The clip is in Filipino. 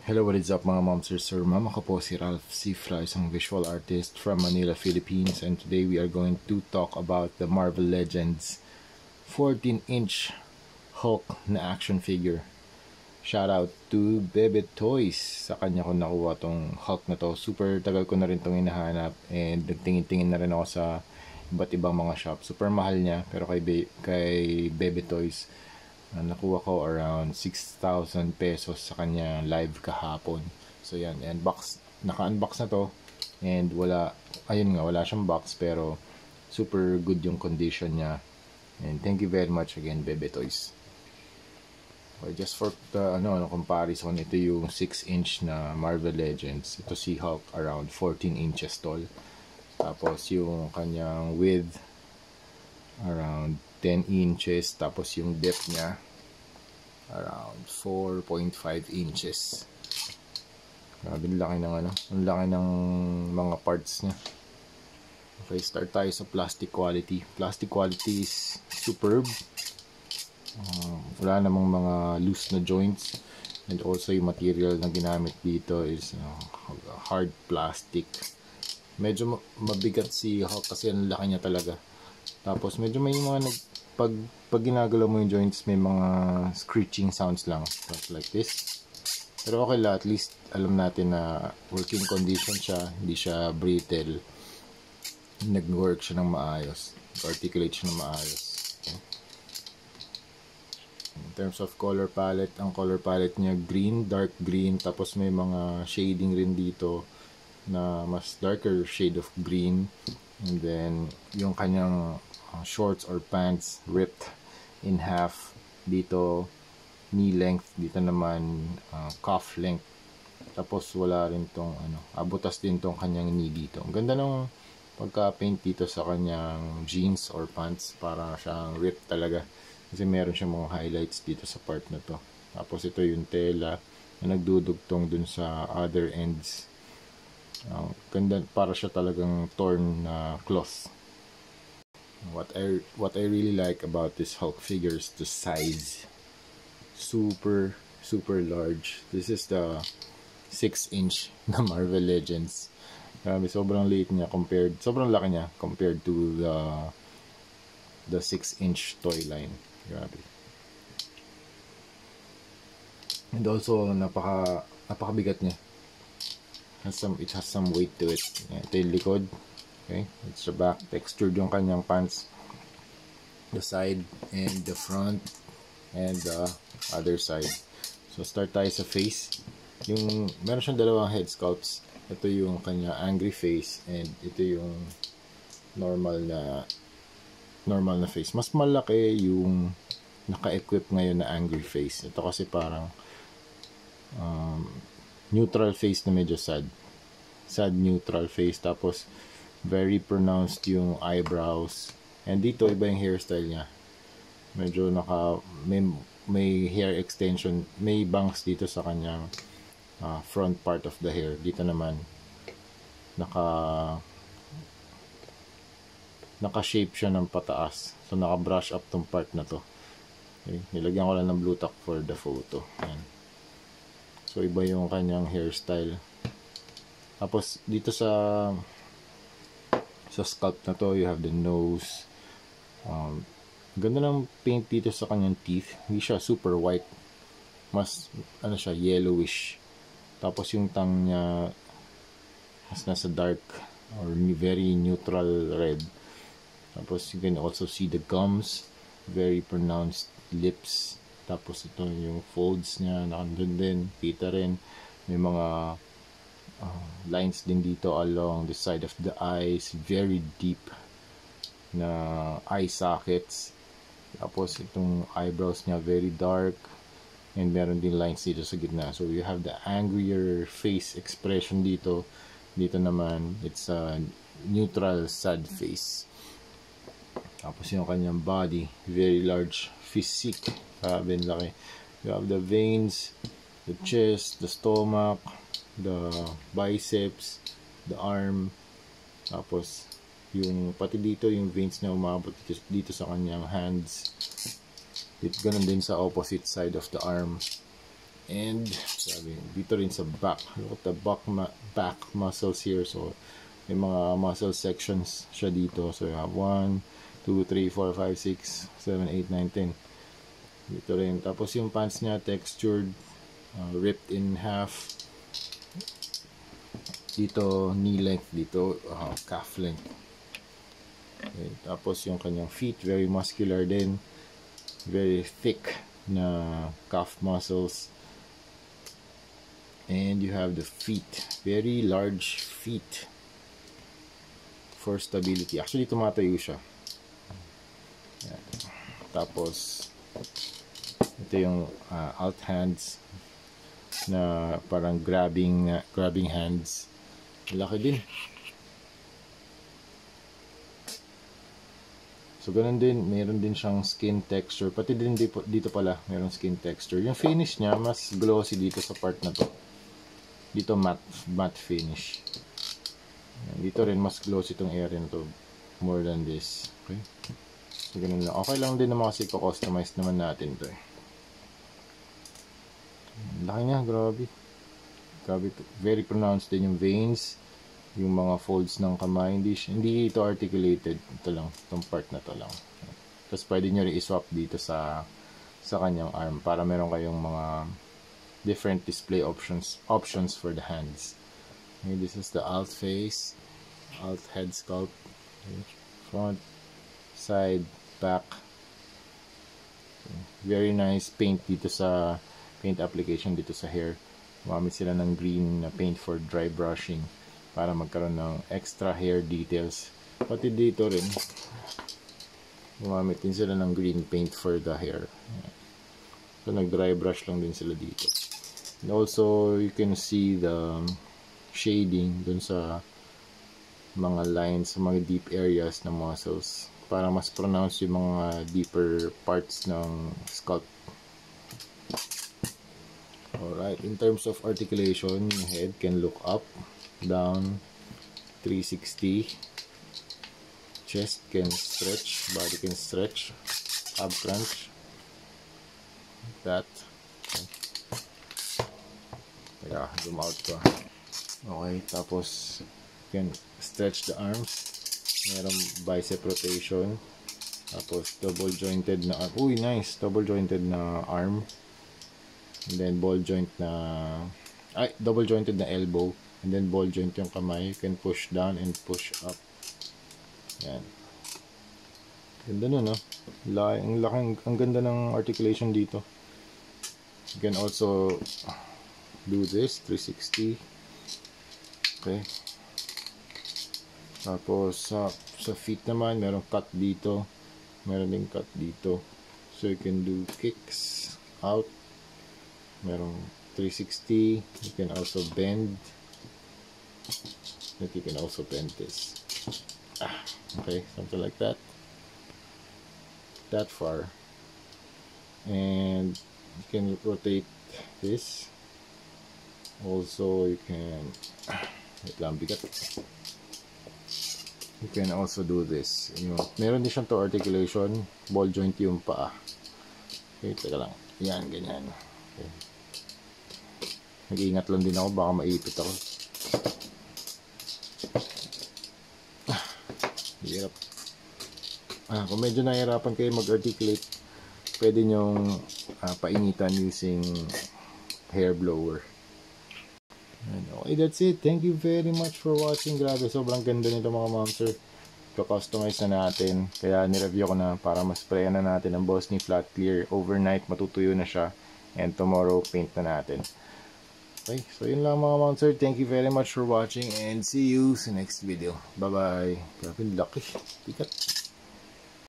Hello, what is up mga momsters, sir? Ma'am, ako po si Ralph Cifra, isang visual artist from Manila, Philippines, and today we are going to talk about the Marvel Legends 14-inch Hulk na action figure. Shout out to Bebe Toys, sa kanya ko nakuha tong Hulk na to. Super tagal ko na rin tong hinahanap and nagtingin-tingin na rin ako sa iba't ibang mga shop. Super mahal niya, pero kay Bebe Toys nakuha ko around 6,000 pesos sa kanya live kahapon. So yan, and naka-unbox na to, and wala siyang box, pero super good yung condition niya. And thank you very much again, Bebe Toys. Okay, just for the comparison, ito yung 6-inch na Marvel Legends. Ito si Hulk, around 14 inches tall. Tapos yung kanyang width around 10 inches, tapos yung depth niya around 4.5 inches. Grabe, ang laki ng mga parts niya. Okay, start tayo sa plastic quality. Plastic quality is superb. Wala namang mga loose na joints, and also yung material na ginamit dito is hard plastic. Medyo mabigat si Hulk kasi ang laki niya talaga. Tapos medyo may mga pag ginagalaw mo yung joints, may mga screeching sounds lang, like this. Pero okay lang, at least alam natin na working condition siya, hindi siya brittle, nag-work siya ng maayos, articulate siya ng maayos. Okay. In terms of color palette, ang color palette niya green, dark green, tapos may mga shading rin dito na mas darker shade of green. And then yung kanyang shorts or pants ripped in half, dito knee length, dito naman cuff length. Tapos wala rin tong abutas din tong kanyang knee dito. Ang ganda ng pagka-paint dito sa kanyang jeans or pants, para siyang ripped talaga kasi meron siyang mga highlights dito sa part na to. Tapos ito yung tela na nagdudugtong dun sa other ends. Ganda, para siya talagang torn na cloth. What I really like about this Hulk figure is the size. Super large. This is the 6-inch na Marvel Legends. Grabe, sobrang laki niya compared to the 6-inch toy line. Grabe. And also napakabigat niya. It has some weight to it. Ito yung likod. Okay, it's the back. Textured yung kanyang pants, the side and the front and the other side. So start tayo sa face. Meron siyang dalawang head sculpts. Ito yung kanya angry face, and ito yung normal na face. Mas malaki yung naka-equip ngayon na angry face. Ito kasi parang neutral face na medyo sad neutral face. Tapos very pronounced yung eyebrows, and dito iba yung hairstyle niya. Medyo may hair extension, may bangs dito sa kanyang front part of the hair. Dito naman naka-shape siya ng pataas, so naka-brush up tong part na to. Okay, nilagyan ko lang ng blue tack for the photo. Ayan. So iba yung kanyang hairstyle. Tapos dito sa sculpt na to, you have the nose. Ganda ng paint dito sa kanyang teeth. Hindi siya super white, mas siya, yellowish. Tapos yung tongue niya mas nasa dark or very neutral red. Tapos you can also see the gums, very pronounced lips. Tapos ito yung folds niya, nakandun din, kita rin. May mga lines din dito along the side of the eyes, very deep na eye sockets. Tapos itong eyebrows niya very dark, and meron din lines dito sa gitna. So you have the angrier face expression dito. Dito naman it's a neutral sad face. Tapos yung kanyang body, very large physique, grabe laki. You have the veins, the chest, the stomach, the biceps, the arm. Tapos yung pati dito yung veins na umabot dito sa kanyang hands. Ganun din sa opposite side of the arm. And sabi, dito rin sa back, look at the back muscles here. So may mga muscle sections siya dito. So you have 1, 2, 3, 4, 5, 6, 7, 8, 9, 10 dito rin. Tapos yung pants niya textured, ripped in half. Dito knee length, dito calf length. Okay. Tapos yung kanyang feet, very muscular din, very thick na calf muscles. And you have the feet, very large feet for stability. Actually tumatayo siya. Yan. Tapos ito yung out hands na parang grabbing hands. Laki din. So ganun din, meron din siyang skin texture. Pati din dito pala, meron skin texture. Yung finish niya, mas glossy dito sa part na to. Dito matte finish. Dito rin, mas glossy itong area na to. More than this. Okay? So ganun lang. Okay lang din naman kasi customize naman natin to eh. Laki niya, grabe. Grabe. Very pronounced din yung veins. Yung mga folds ng kamay, hindi ito articulated. Ito lang, itong part na to lang. Tapos pwede nyo rin i-swap dito sa kanyang arm para meron kayong mga different display options for the hands. Okay, this is the alt face, alt head sculpt. Okay, front, side, back. Okay, very nice paint dito sa paint application dito sa hair. Gumamit sila ng green na paint for dry brushing para magkaroon ng extra hair details. Pati dito rin gumamit din sila ng green paint for the hair. So nag dry brush lang din sila dito. And also you can see the shading dun sa mga lines, sa mga deep areas ng muscles para mas pronounce yung mga deeper parts ng scalp. Alright, in terms of articulation, yung head can look up, down, 360. Chest can stretch, body can stretch, ab crunch, like that. Kaya zoom out ko. Okay, tapos you can stretch the arms. Merong bicep rotation. Tapos double jointed na arm. Uy, nice, double jointed na arm. And then ball joint na double jointed na elbow. And then ball joint yung kamay. You can push down and push up. Yan. Ganda nun, no? Ang ganda ng articulation dito. You can also do this, 360. Okay. Tapos sa feet naman, merong cut dito. Meron ding cut dito. So you can do kicks out. Merong 360. You can also bend. That you can also bend this. Okay, something like that. That far. And you can rotate this. Also, you can you can also do this. Meron din siyang to articulation. Ball joint yung paa. Okay, teka lang. Yan, ganyan. Okay. Nag-iingat lang din ako, baka maipit ako. Hirap. Kung medyo nahihirapan kayo mag-articulate, pwede nyong painitan using hair blower. Okay, that's it. Thank you very much for watching. Grabe, sobrang ganda nito mga monster. Customize na natin. Kaya nireview ko na para mas sprayan na natin ang Boss Knee Flat Clear. Overnight, matutuyo na siya. And tomorrow, paint na natin. Okay, so yun lang mga monster. Thank you very much for watching and see you sa next video. Bye-bye. Grabe, laki. Tikat.